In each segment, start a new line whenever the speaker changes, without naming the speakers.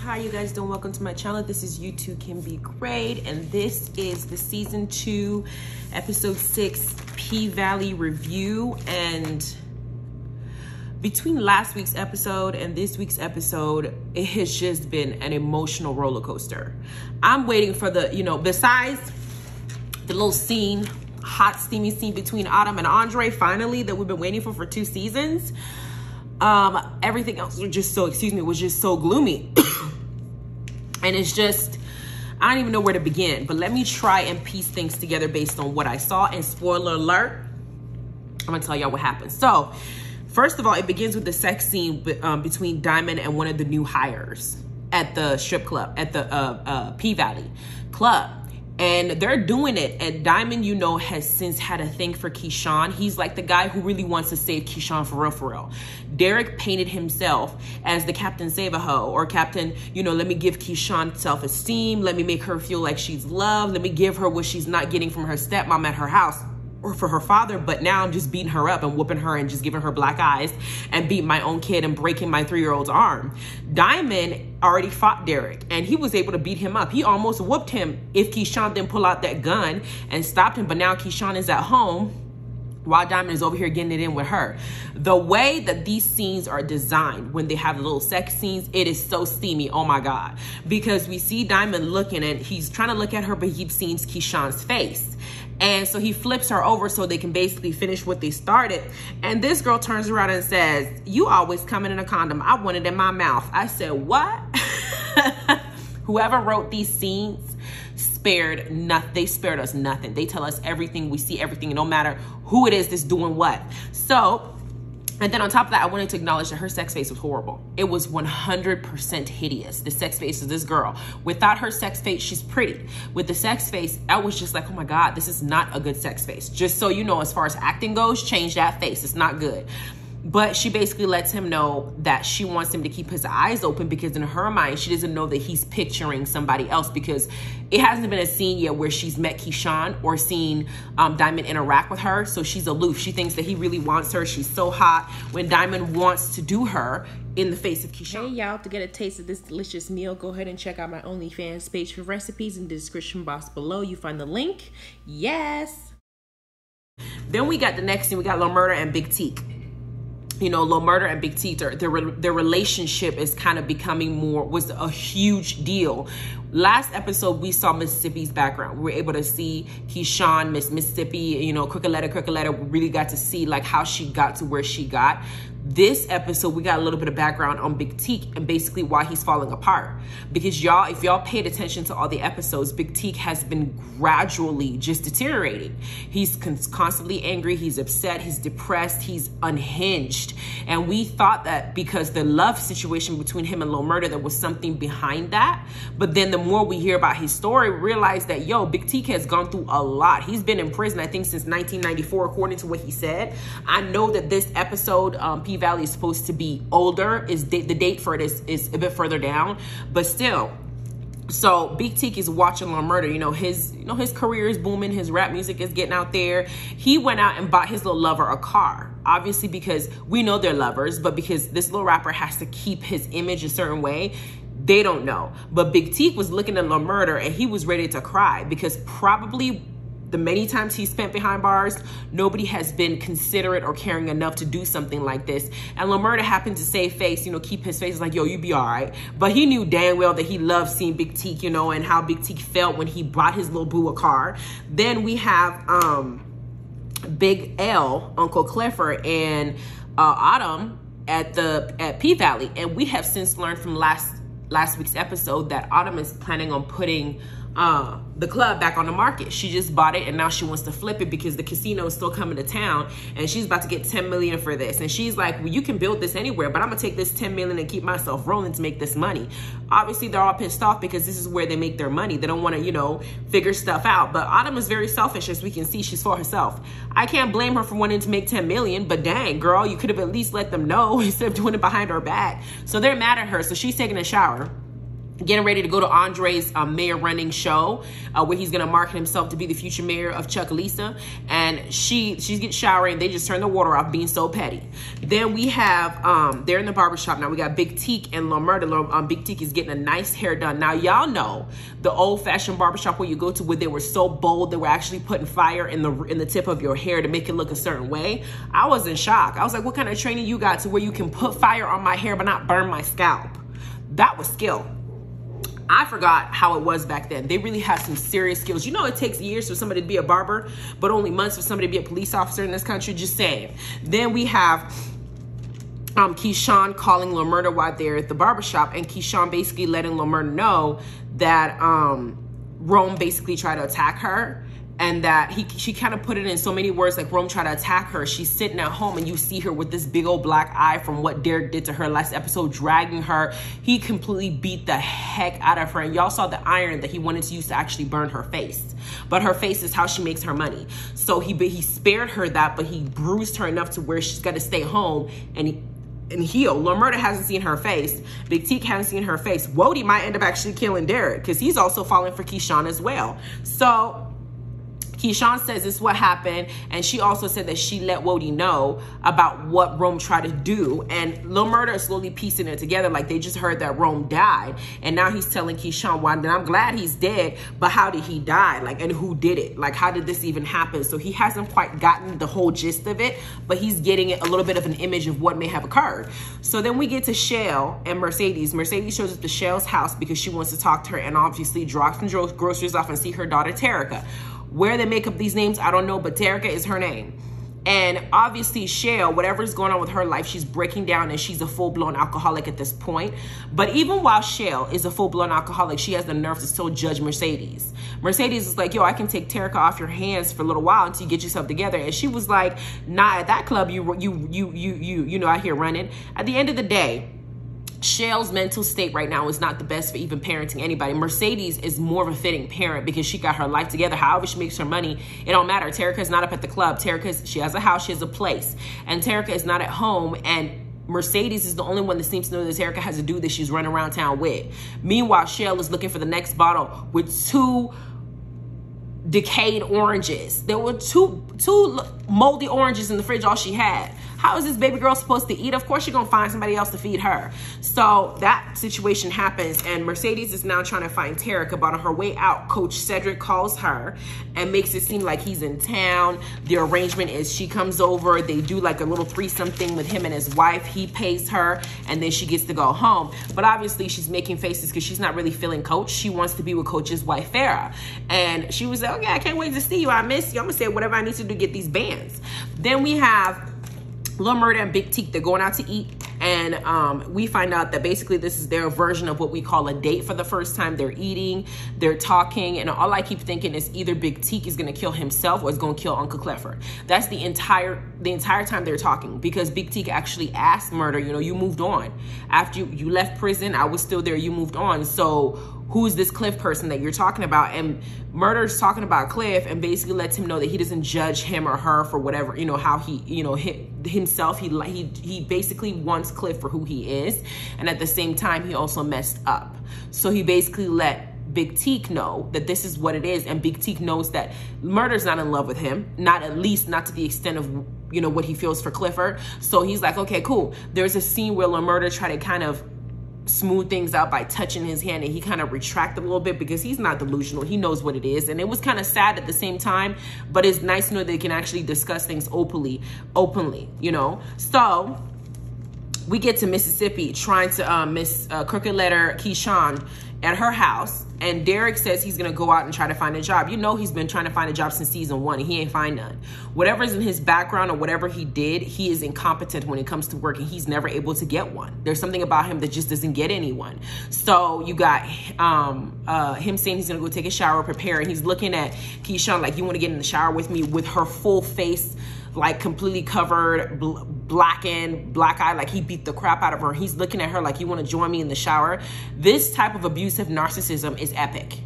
How you guys doing? Welcome to my channel. This is U2CANB Grade, and this is the season 2 episode 6 PValley review. And between last week's episode and this week's episode, it has just been an emotional roller coaster. I'm waiting for the, besides the little scene, hot steamy scene between Autumn and Andre, finally, that we've been waiting for 2 seasons. Everything else was just so gloomy. And it's just, I don't even know where to begin, but let me try and piece things together based on what I saw. And spoiler alert, I'm gonna tell y'all what happened. So first of all, it begins with the sex scene between Diamond and one of the new hires at the strip club, at the PValley club. And they're doing it. And Diamond, has since had a thing for Keyshawn. He's like the guy who really wants to save Keyshawn for real. Derek painted himself as the Captain Save-A-Ho, or Captain, let me give Keyshawn self-esteem. Let me make her feel like she's loved. Let me give her what she's not getting from her stepmom at her house or for her father. But now I'm just beating her up and whooping her and just giving her black eyes and beating my own kid and breaking my 3-year-old's arm. Diamond already fought Derek and he was able to beat him up. He almost whooped him if Keyshawn didn't pull out that gun and stopped him. But now Keyshawn is at home while Diamond is over here getting it in with her. The way that these scenes are designed, when they have little sex scenes, it is so steamy. Oh my God. Because we see Diamond looking and he's trying to look at her, but he sees Keyshawn's face. And so he flips her over so they can basically finish what they started. And this girl turns around and says, "You always coming in a condom. I want it in my mouth." I said, what? Whoever wrote these scenes spared nothing. They spared us nothing. They tell us everything. We see everything, no matter who it is that's doing what. So, and then on top of that, I wanted to acknowledge that her sex face was horrible. It was 100% hideous. The sex face of this girl. Without her sex face, she's pretty. With the sex face, I was just like, oh my God, this is not a good sex face. Just so you know, as far as acting goes, change that face. It's not good. But she basically lets him know that she wants him to keep his eyes open, because in her mind, she doesn't know that he's picturing somebody else, because it hasn't been a scene yet where she's met Keyshawn or seen Diamond interact with her. So she's aloof. She thinks that he really wants her. She's so hot when Diamond wants to do her in the face of Keyshawn. Hey y'all, to get a taste of this delicious meal, go ahead and check out my OnlyFans page for recipes in the description box below. You find the link. Yes. Then we got the next scene. We got Lil Murda and Big Teak. Lil Murda and Big Teak, their relationship is kind of becoming was a huge deal. Last episode, we saw Mississippi's background. We were able to see Keyshawn, Mississippi, Crooked Letter. We really got to see like how she got to where she got. This episode, we got a little bit of background on Big Teak and basically why he's falling apart. Because y'all, if y'all paid attention to all the episodes, Big Teak has been gradually just deteriorating. He's constantly angry, he's upset, he's depressed, he's unhinged. And we thought that because the love situation between him and Lil Murda, there was something behind that. But then the more we hear about his story, we realize that, Big Teak has gone through a lot. He's been in prison, I think, since 1994, according to what he said. I know that this episode, PValley is supposed to be older. The date for it is a bit further down, but still. So Big Teak is watching Lil Murda. His career is booming. His rap music is getting out there. He went out and bought his little lover a car. Obviously, because we know they're lovers, but because this little rapper has to keep his image a certain way, they don't know. But Big Teak was looking at Lil Murda and he was ready to cry, because probably the many times he spent behind bars, nobody has been considerate or caring enough to do something like this. And Lil Murda happened to save face, keep his face like, yo, you be all right. But he knew damn well that he loved seeing Big Teak, and how Big Teak felt when he bought his little boo a car. Then we have Big L, Uncle Clifford, and Autumn at PValley. And we have since learned from last week's episode that Autumn is planning on putting the club back on the market. She just bought it and now she wants to flip it because the casino is still coming to town and she's about to get 10 million for this. And she's like, well, you can build this anywhere, but I'm gonna take this 10 million and keep myself rolling to make this money. Obviously they're all pissed off because this is where they make their money. They don't want to, figure stuff out. But Autumn is very selfish, as we can see. She's for herself. I can't blame her for wanting to make 10 million, but dang, girl, you could have at least let them know instead of doing it behind her back. So they're mad at her. So she's taking a shower. getting ready to go to Andre's mayor running show, where he's gonna market himself to be the future mayor of Chucalissa. And she's getting showering. They just turn the water off, being so petty. Then we have, they're in the barbershop now. We got Big Teak and Murda. Big Teak is getting a nice hair done. Now, y'all know the old-fashioned barbershop where you go to where they were so bold, they were actually putting fire in the tip of your hair to make it look a certain way. I was in shock. I was like, what kind of training you got to where you can put fire on my hair but not burn my scalp? That was skill. I forgot how it was back then. They really had some serious skills. You know, it takes years for somebody to be a barber, but only months for somebody to be a police officer in this country. Just saying. Then we have Keyshawn calling Lil Murda while they're at the barbershop, and Keyshawn basically letting Lil Murda know that Rome basically tried to attack her. And that she kind of put it in so many words, like Rome tried to attack her. She's sitting at home and you see her with this big old black eye from what Derek did to her last episode, dragging her. He completely beat the heck out of her. And y'all saw the iron that he wanted to use to actually burn her face. But her face is how she makes her money. So he spared her that, but he bruised her enough to where she's got to stay home and heal. Lil Murda hasn't seen her face. Big Teak hasn't seen her face. Wody might end up actually killing Derek because he's also falling for Keyshawn as well. So Keyshawn says this is what happened, and she also said that she let Wody know about what Rome tried to do, and Lil Murda is slowly piecing it together, like they just heard that Rome died, and now he's telling Keyshawn, well, then I'm glad he's dead, but how did he die? Like, and who did it? Like, how did this even happen? So he hasn't quite gotten the whole gist of it, but he's getting a little bit of an image of what may have occurred. So then we get to Shell and Mercedes. Mercedes shows up to Shell's house because she wants to talk to her and obviously drop some groceries off and see her daughter, Terica. Where they make up these names, I don't know, but Terica is her name. And obviously Shell, whatever's going on with her life, she's breaking down and she's a full-blown alcoholic at this point. But even while Shell is a full-blown alcoholic, she has the nerve to still judge Mercedes. Mercedes is like, yo, I can take Terica off your hands for a little while until you get yourself together. And she was like, nah, at that club you know, out here running. At the end of the day, Shell's mental state right now is not the best for even parenting anybody. Mercedes is more of a fitting parent because she got her life together. However she makes her money, it don't matter. Terica's not up at the club. She has a house, she has a place. And Terica is not at home, and Mercedes is the only one that seems to know that Terica has a dude that she's running around town with. Meanwhile, Shell is looking for the next bottle with 2 decayed oranges. There were two moldy oranges in the fridge, all she had. How is this baby girl supposed to eat? Of course, you're going to find somebody else to feed her. So that situation happens, and Mercedes is now trying to find Terica, but on her way out, Coach Cedric calls her and makes it seem like he's in town. The arrangement is she comes over, they do like a little threesome thing with him and his wife. He pays her, and then she gets to go home. But obviously, she's making faces because she's not really feeling Coach. She wants to be with Coach's wife, Farrah. And she was like, okay, I can't wait to see you. I miss you. I'm going to say whatever I need to do to get these bands. Then we have Lil Murda and Big Teak. They're going out to eat, and we find out that basically this is their version of what we call a date for the first time. They're eating, they're talking, and all I keep thinking is either Big Teak is going to kill himself or is going to kill Uncle Clifford. That's the entire time they're talking, because Big Teak actually asked Murda, you know, you moved on. After you left prison, I was still there, you moved on. So who's this Cliff person that you're talking about? And Murda's talking about Cliff and basically lets him know that he doesn't judge him or her for whatever, you know, how he, you know, himself. He basically wants Cliff for who he is. And at the same time, he also messed up. So he basically let Big Teak know that this is what it is. And Big Teak knows that Murda's not in love with him, not to the extent of, you know, what he feels for Clifford. So he's like, okay, cool. There's a scene where Murda tried to kind of smooth things out by touching his hand, and he kind of retracted a little bit because he's not delusional. He knows what it is, and it was kind of sad at the same time, but it's nice to know they can actually discuss things openly, you know. So we get to Mississippi trying to miss Crooked Letter Keyshawn at her house, and Derek says he's gonna go out and try to find a job. You know, he's been trying to find a job since season 1 and he ain't find none. Whatever's in his background or whatever he did, he is incompetent when it comes to work, and he's never able to get one. There's something about him that just doesn't get anyone. So you got him saying he's gonna go take a shower, prepare, and he's looking at Keyshawn like, you wanna get in the shower with me, with her full face like completely covered, blackened, black eye, like he beat the crap out of her. He's looking at her like, you want to join me in the shower? This type of abusive narcissism is epic.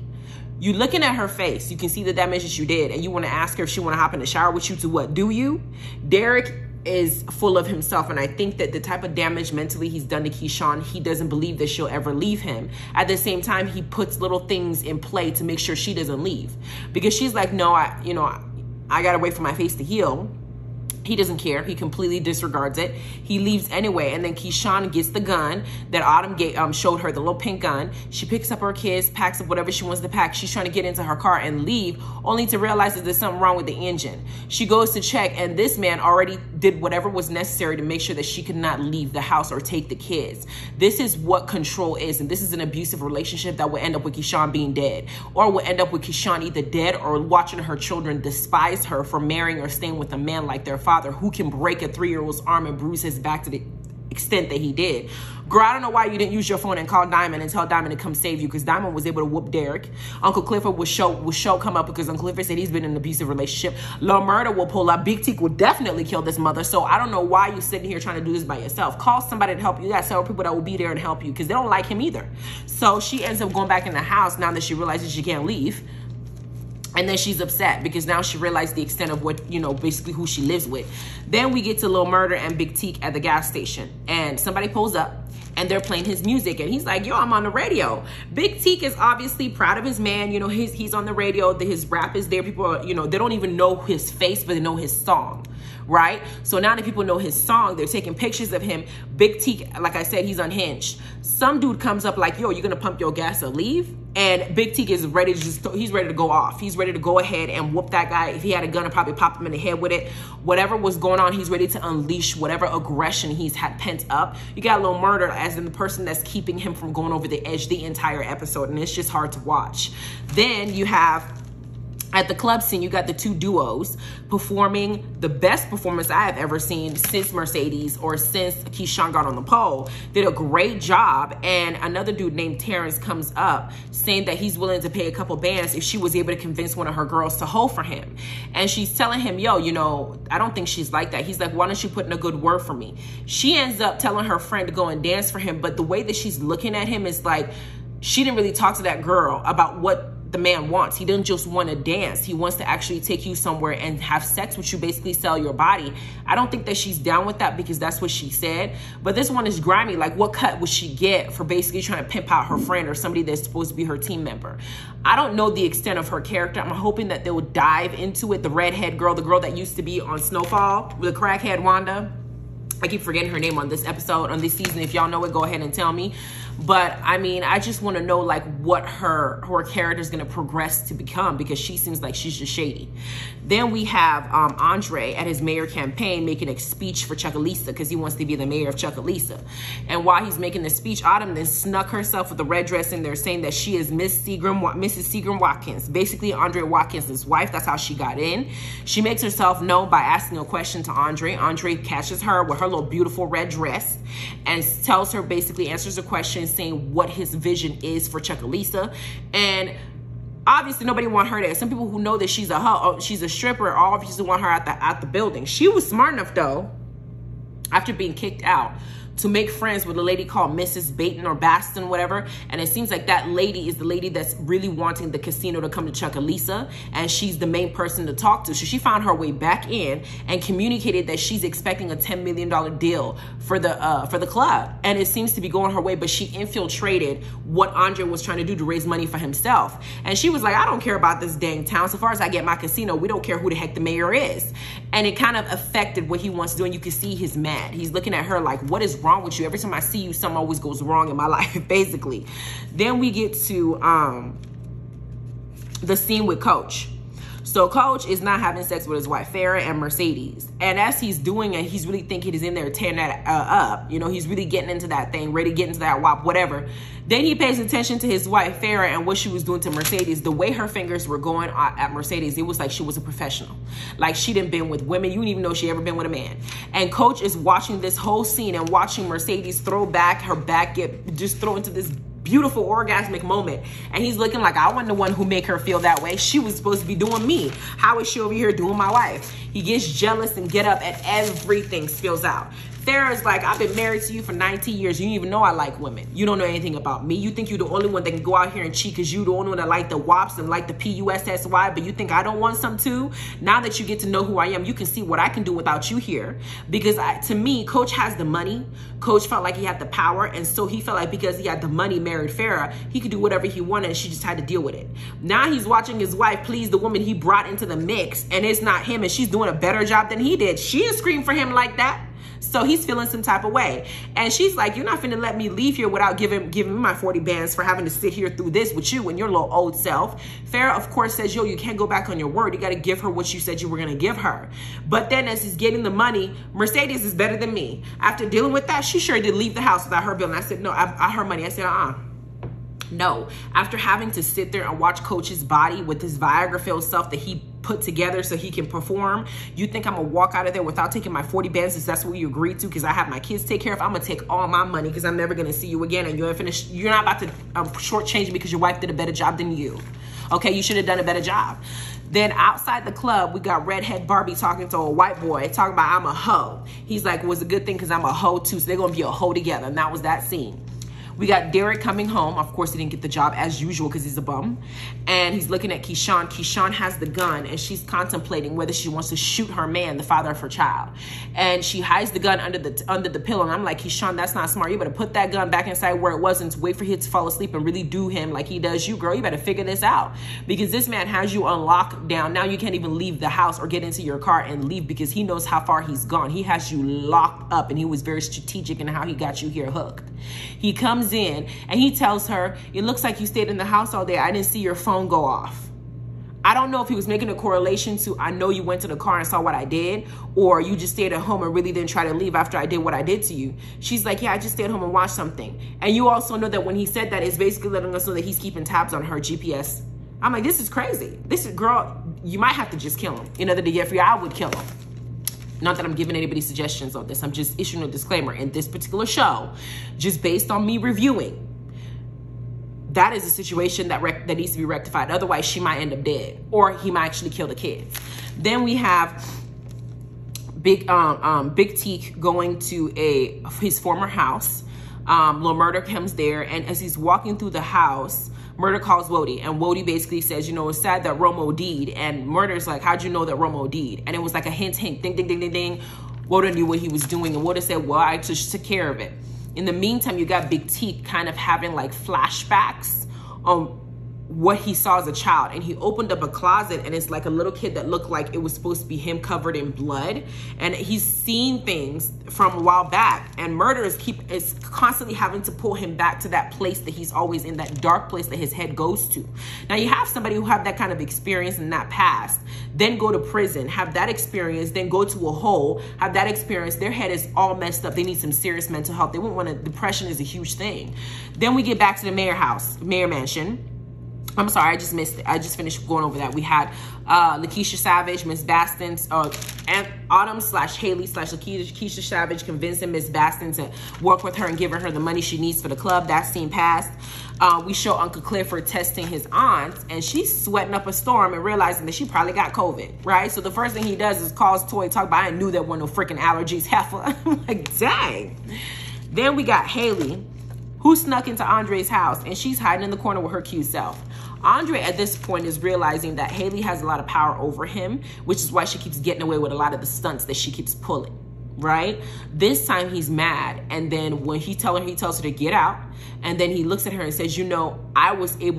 You looking at her face, you can see the damage that you did, and you want to ask her if she want to hop in the shower with you to what? Do you? Derek is full of himself, and I think that the type of damage mentally he's done to Keyshawn, he doesn't believe that she'll ever leave him. At the same time, he puts little things in play to make sure she doesn't leave, because she's like, no, I gotta wait for my face to heal. He doesn't care. He completely disregards it. He leaves anyway. And then Keyshawn gets the gun that Autumn showed her, the little pink gun. She picks up her kids, packs up whatever she wants to pack. She's trying to get into her car and leave, only to realize that there's something wrong with the engine. She goes to check, and this man already did whatever was necessary to make sure that she could not leave the house or take the kids. This is what control is, and this is an abusive relationship that will end up with Keyshawn being dead, or will end up with Keyshawn either dead or watching her children despise her for marrying or staying with a man like their father, who can break a 3-year-old's arm and bruise his back to the extent that he did. Girl, I don't know why you didn't use your phone and call Diamond and tell Diamond to come save you, because Diamond was able to whoop Derek. Uncle Clifford will show come up, because Uncle Clifford said he's been in an abusive relationship. Lil Murder will pull up. Big Teak will definitely kill this mother. So I don't know why you're sitting here trying to do this by yourself. Call somebody to help you. You got several people that will be there and help you, because they don't like him either. So she ends up going back in the house now that she realizes she can't leave. And then she's upset because now she realized the extent of what, basically who she lives with. Then we get to Lil Murder and Big Teak at the gas station. And somebody pulls up and they're playing his music. And he's like, yo, I'm on the radio. Big Teak is obviously proud of his man. He's on the radio. His rap is there. People are, they don't even know his face, but they know his song. Right? So now that people know his song, they're taking pictures of him. Big Teak, like I said, he's unhinged. Some dude comes up like, yo, you're gonna pump your gas or leave? And Big Teak is ready to he's ready to go off. He's ready to go ahead and whoop that guy. If he had a gun, I'd probably pop him in the head with it. Whatever was going on, he's ready to unleash whatever aggression he's had pent up. You got Lil Murder as in the person that's keeping him from going over the edge the entire episode, and it's just hard to watch. Then you have, at the club scene, you got the two duos performing the best performance I have ever seen since Mercedes, or since Keyshawn got on the pole. Did a great job. And another dude named Terrence comes up saying that he's willing to pay a couple bands if she was able to convince one of her girls to hold for him. And she's telling him, yo, I don't think she's like that. He's like, why don't you put in a good word for me? She ends up telling her friend to go and dance for him. But the way that she's looking at him is like, she didn't really talk to that girl about what the man wants. He doesn't just want to dance. He wants to actually take you somewhere and have sex with you, basically sell your body. I don't think that she's down with that, because that's what she said. But this one is grimy. Like, what cut would she get for basically trying to pimp out her friend or somebody that's supposed to be her team member? I don't know the extent of her character. I'm hoping that they will dive into it. The redhead girl, the girl that used to be on Snowfall with the crackhead Wanda. I keep forgetting her name on this episode, on this season. If y'all know it, go ahead and tell me. But I mean, I just want to know like what her character is going to progress to become, because she seems like she's just shady. Then we have Andre at his mayor campaign making a speech for Chucalissa, because he wants to be the mayor of Chucalissa. And while he's making the speech, Autumn then snuck herself with a red dress in there, saying that she is Mrs. Seagram Watkins, basically Andre Watkins' wife. That's how she got in. She makes herself known by asking a question to Andre. Andre catches her with her little beautiful red dress and tells her, basically answers a question saying what his vision is for Chucalissa. And obviously nobody want her there. Some people who know that she's a stripper obviously want her at the building. She was smart enough though, after being kicked out, to make friends with a lady called Mrs. Baton or Baston, whatever. And it seems like that lady is the lady that's really wanting the casino to come to Chucalissa, and she's the main person to talk to. So she found her way back in and communicated that she's expecting a $10 million deal for the club. And it seems to be going her way, but she infiltrated what Andre was trying to do to raise money for himself. And she was like, I don't care about this dang town. So far as I get my casino, we don't care who the heck the mayor is. And it kind of affected what he wants to do. And you can see he's mad. He's looking at her like, what is wrong with you? Every time I see you, something always goes wrong in my life, basically. Then we get to the scene with Coach. So Coach is not having sex with his wife, Farrah and Mercedes. And as he's doing it, he's really thinking he's in there tearing that up. He's really getting into that thing, ready to get into that wop, whatever. Then he pays attention to his wife, Farrah, and what she was doing to Mercedes. The way her fingers were going at Mercedes, it was like she was a professional. Like she didn't been with women. You didn't even know she ever been with a man. And Coach is watching this whole scene and watching Mercedes throw back, her back just throw into this beautiful orgasmic moment. And he's looking like, I wasn't the one who make her feel that way. She was supposed to be doing me. How is she over here doing my wife? He gets jealous and get up, and everything spills out. Farrah's like, I've been married to you for 19 years. You don't even know I like women. You don't know anything about me. You think you're the only one that can go out here and cheat because you're the only one that like the WAPs and like the PUSSY, but you think I don't want some too? Now that you get to know who I am, you can see what I can do without you here. Because to me, Coach has the money. Coach felt like he had the power, and so he felt like because he had the money, married Farrah, he could do whatever he wanted, and she just had to deal with it. Now he's watching his wife please the woman he brought into the mix, and it's not him, and she's doing a better job than he did. She didn't scream for him like that. So he's feeling some type of way. And she's like, you're not finna let me leave here without giving me my 40 bands for having to sit here through this with you and your little old self. Farrah, of course, says, yo, you can't go back on your word. You got to give her what you said you were going to give her. But then as he's getting the money, Mercedes is better than me. After dealing with that, she sure did leave the house without her bill. And I said, no, I her money. I said, no. After having to sit there and watch Coach's body with his Viagra-filled stuff that he put together so he can perform, you think I'm gonna walk out of there without taking my 40 bands if that's what you agreed to because I have my kids to take care of? I'm gonna take all my money because I'm never gonna see you again, and you're not about to shortchange me because your wife did a better job than you. Okay, you should have done a better job. Then outside the club, we got redhead Barbie talking to a white boy, talking about I'm a hoe. He's like, it was a good thing because I'm a hoe too, so they're gonna be a hoe together, and that was that scene. We got Derek coming home. Of course, he didn't get the job as usual because he's a bum. And he's looking at Keyshawn. Keyshawn has the gun, and she's contemplating whether she wants to shoot her man, the father of her child. And she hides the gun under the pillow. And I'm like, Keyshawn, that's not smart. You better put that gun back inside where it was and wait for him to fall asleep and really do him like he does you, girl. You better figure this out because this man has you on lockdown. Now you can't even leave the house or get into your car and leave because he knows how far he's gone. He has you locked up, and he was very strategic in how he got you here hooked. He comes in and he tells her, it looks like you stayed in the house all day. I didn't see your phone go off. I don't know if he was making a correlation to, I know you went to the car and saw what I did, or you just stayed at home and really didn't try to leave after I did what I did to you. She's like, yeah, I just stayed home and watched something. And you also know that when he said that, it's basically letting us know that he's keeping tabs on her GPS. I'm like, this is crazy. This is, girl, you might have to just kill him. In order to get free, I would kill him. Not that I'm giving anybody suggestions on this. I'm just issuing a disclaimer. In this particular show, just based on me reviewing, that is a situation that needs to be rectified. Otherwise, she might end up dead, or he might actually kill the kids. Then we have Big Teak going to his former house. Lil Murder comes there, and as he's walking through the house, Murder calls Wody, and Wody basically says, you know, it's sad that Romo deed. And Murder's like, how'd you know that Romo deed? And it was like a hint, ding, ding, ding, ding, ding. Woda knew what he was doing, and Woda said, well, I just took care of it. In the meantime, you got Big Teak kind of having like flashbacks on what he saw as a child, and he opened up a closet, and it's like a little kid that looked like it was supposed to be him covered in blood, and he's seen things from a while back, and Murder is constantly having to pull him back to that place that he's always in, that dark place that his head goes to. Now you have somebody who have that kind of experience in that past, then go to prison, have that experience, then go to a hole, have that experience, their head is all messed up, they need some serious mental help, they won't want to, depression is a huge thing. Then we get back to the mayor mansion. I'm sorry, I just missed it. I just finished going over that. We had Lakeisha Savage, Miss Baston, and Autumn/Haley/Lakeisha Savage convincing Miss Baston to work with her and giving her the money she needs for the club. That scene passed. We show Uncle Clifford testing his aunt, and she's sweating up a storm and realizing that she probably got COVID, right? So the first thing he does is calls Toy, talk about, I knew there were no freaking allergies. Heifer. I'm like, dang. Then we got Haley, who snuck into Andre's house, and she's hiding in the corner with her cute self. Andre at this point is realizing that Haley has a lot of power over him, which is why she keeps getting away with a lot of the stunts that she keeps pulling, right? This time he's mad, and then when he tells her to get out, and then he looks at her and says, you know, I was the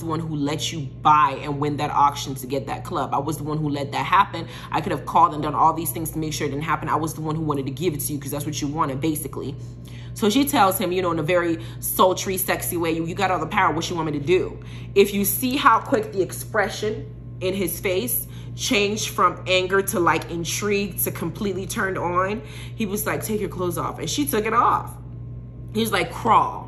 one who let you buy and win that auction to get that club. I was the one who let that happen. I could have called and done all these things to make sure it didn't happen. I was the one who wanted to give it to you because that's what you wanted, basically. So she tells him, you know, in a very sultry, sexy way, you got all the power, what you want me to do? If you see how quick the expression in his face changed from anger to like intrigue to completely turned on, he was like, take your clothes off. And she took it off. He's like, crawl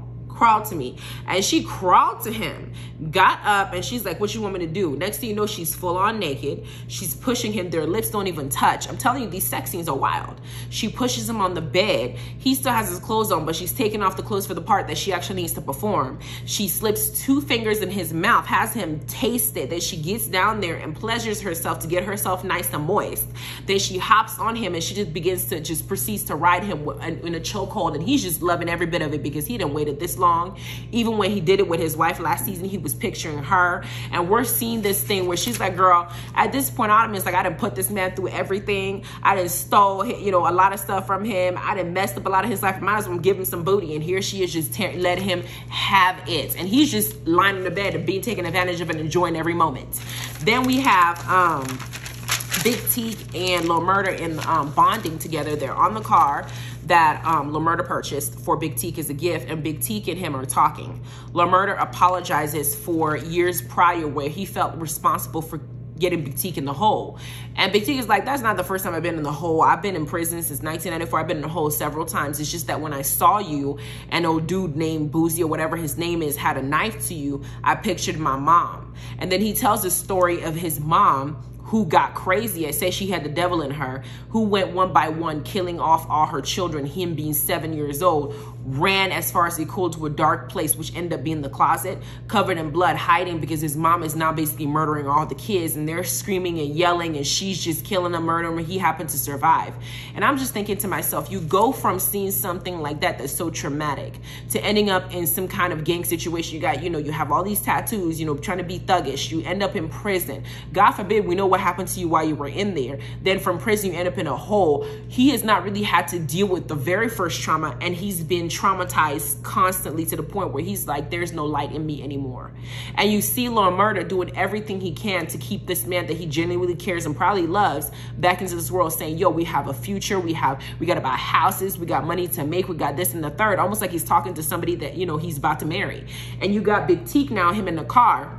to me. And she crawled to him. got up, and she's like, what you want me to do? Next thing you know, she's full on naked. She's pushing him. Their lips don't even touch. I'm telling you, these sex scenes are wild. She pushes him on the bed. He still has his clothes on, but she's taking off the clothes for the part that she actually needs to perform. She slips 2 fingers in his mouth, has him taste it. Then she gets down there and pleasures herself to get herself nice and moist. Then she hops on him, and she just begins to proceeds to ride him in a chokehold, and he's just loving every bit of it because he didn't waited this long. Even when he did it with his wife last season, he was picturing her, and we're seeing this thing where she's like, girl, at this point, Autumn is like, I done put this man through everything. I done stole, you know, a lot of stuff from him. I done messed up a lot of his life. I might as well give him some booty, and here she is just let him have it, and he's just lying in the bed and being taken advantage of and enjoying every moment. Then we have Big Teak and Lil Murder in bonding together. They're on the car that Lil Murder purchased for Big Teak as a gift, and Big Teak and him are talking. Lil Murder apologizes for years prior where he felt responsible for getting Big Teak in the hole. And Big Teak is like, that's not the first time I've been in the hole. I've been in prison since 1994. I've been in the hole several times. It's just that when I saw you and old dude named Boozy or whatever his name is had a knife to you, I pictured my mom. And then he tells the story of his mom who got crazy. I say she had the devil in her, who went one by one, killing off all her children, him being 7 years old, ran as far as he could to a dark place, which ended up being the closet, covered in blood, hiding because his mom is now basically murdering all the kids, and they're screaming and yelling, and she's just killing them, murdering them. He happened to survive. And I'm just thinking to myself, you go from seeing something like that that's so traumatic to ending up in some kind of gang situation. You got, you know, you have all these tattoos, you know, trying to be thuggish. You end up in prison. God forbid we know what happened to you while you were in there. Then from prison, you end up in a hole. He has not really had to deal with the very first trauma, and he's been traumatized constantly to the point where he's like, there's no light in me anymore. And you see Lil Murder doing everything he can to keep this man that he genuinely cares and probably loves back into this world, saying, yo, we have a future, we got to buy houses, we got money to make, we got this and the third, almost like he's talking to somebody that, you know, he's about to marry. And you got Big Teak now, him in the car.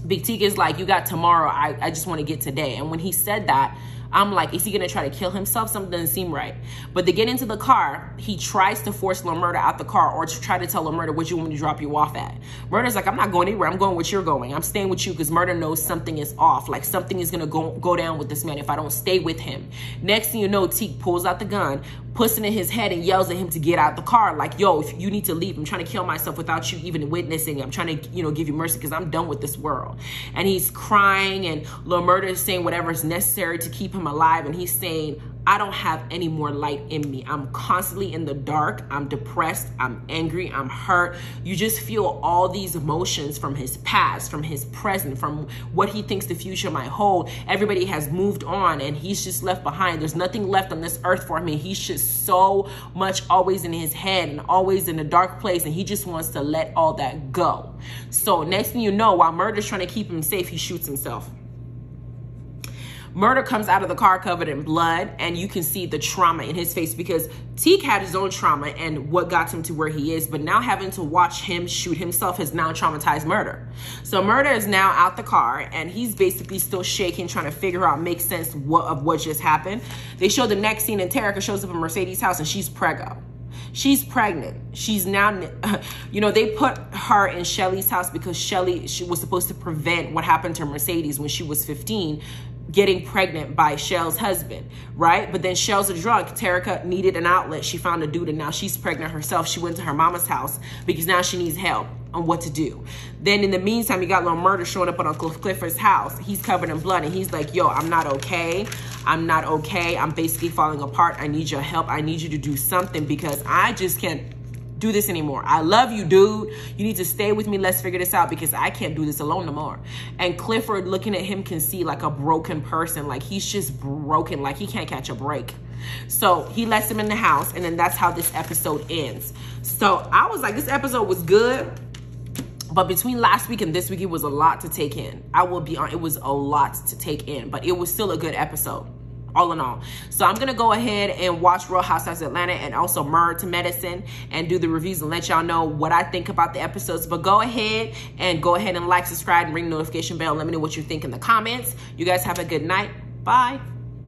Big Teak is like, you got tomorrow, I just want to get today. And when he said that, I'm like, is he going to try to kill himself? Something doesn't seem right. But they get into the car. He tries to force Lil Murder out the car, or to try to tell Lil Murder, what you want me to drop you off at? Murder's like, I'm not going anywhere. I'm going where you're going. I'm staying with you because Murder knows something is off. Like something is going to go down with this man if I don't stay with him. Next thing you know, Teak pulls out the gun, puts it in his head, and yells at him to get out the car. Like, yo, if you need to leave. I'm trying to kill myself without you even witnessing. I'm trying to, you know, give you mercy because I'm done with this world. And he's crying, and Lil Murder is saying whatever is necessary to keep him alive. And he's saying, I don't have any more light in me. I'm constantly in the dark. I'm depressed. I'm angry. I'm hurt. You just feel all these emotions from his past, from his present, from what he thinks the future might hold. Everybody has moved on, and he's just left behind. There's nothing left on this earth for him. He's just so much always in his head and always in a dark place, and he just wants to let all that go. So next thing you know, while Murder's trying to keep him safe, he shoots himself. Murder comes out of the car covered in blood, and you can see the trauma in his face because Teak had his own trauma and what got him to where he is, but now having to watch him shoot himself has now traumatized Murder. So Murder is now out the car, and he's basically still shaking, trying to figure out, make sense of what just happened. They show the next scene, and Terica shows up at Mercedes' house, and she's preggo. She's pregnant. She's now, you know, they put her in Shelly's house because she was supposed to prevent what happened to Mercedes when she was 15, getting pregnant by Shell's husband, right? But then Shell's a drunk. Terica needed an outlet. She found a dude, and now she's pregnant herself. She went to her mama's house because now she needs help on what to do. Then in the meantime, you got Lil Murder showing up at Uncle Clifford's house. He's covered in blood, and he's like, yo, I'm not okay. I'm not okay. I'm basically falling apart. I need your help. I need you to do something because I just can't do this anymore. I love you, dude. You need to stay with me. Let's figure this out because I can't do this alone no more. And Clifford, looking at him, can see like a broken person. Like he's just broken. Like he can't catch a break. So he lets him in the house, and then that's how this episode ends. So I was like, this episode was good. But between last week and this week, it was a lot to take in. I will be honest, it was a lot to take in, but it was still a good episode, all in all. So I'm going to go ahead and watch Real Housewives of Atlanta and also Murder to Medicine and do the reviews and let y'all know what I think about the episodes. But go ahead and like, subscribe, and ring the notification bell. Let me know what you think in the comments. You guys have a good night. Bye.